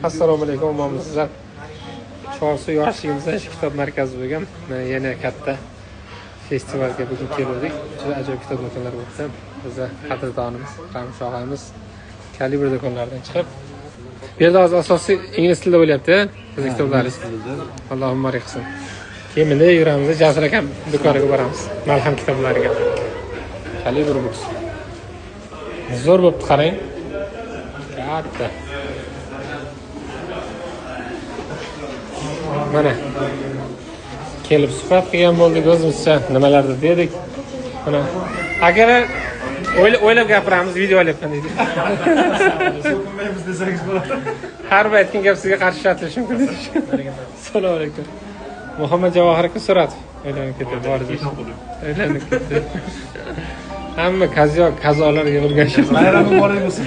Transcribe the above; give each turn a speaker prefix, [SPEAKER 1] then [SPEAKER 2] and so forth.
[SPEAKER 1] Assalomu alaykum, omonmisizlar. Chorsu yoshligimizda shu kitob markazi bo'lgan. Mana yana katta festivalga bugun keldik. Juda ajoyib kitob do'konlari bo'ldi. Biza qadrdonimiz, Ramsho og'amiz Kalibr do'konlaridan chiqib, bu yerda hozir asosiy ingliz tilida bo'lyapti. Bizning kitoblarimiz. Allohim barik qilsin. Keyin bunday yuramiz, Jasur akam do'koniga boramiz. Malham kitoblariga. Kalibr Books. Zo'r bo'lib qarang. Katta. Mana kelib suhbat qilgan bo'ldik, o'zimizcha nimalardir dedik. Mana akalar o'ylab gapiramiz, video olyapman deydi.
[SPEAKER 2] So'kinmaymiz desangiz bo'ladi.
[SPEAKER 1] Har bir aytgan gap sizga qarshi ishlatish mumkin. Assalomu alaykum. Muhammad Javohir aka Suratov aylanib ketdi, bordi. Aylanib ketdi. Hamma kazolar yig'ilgan shu.
[SPEAKER 2] Bayram muborak bo'lsin.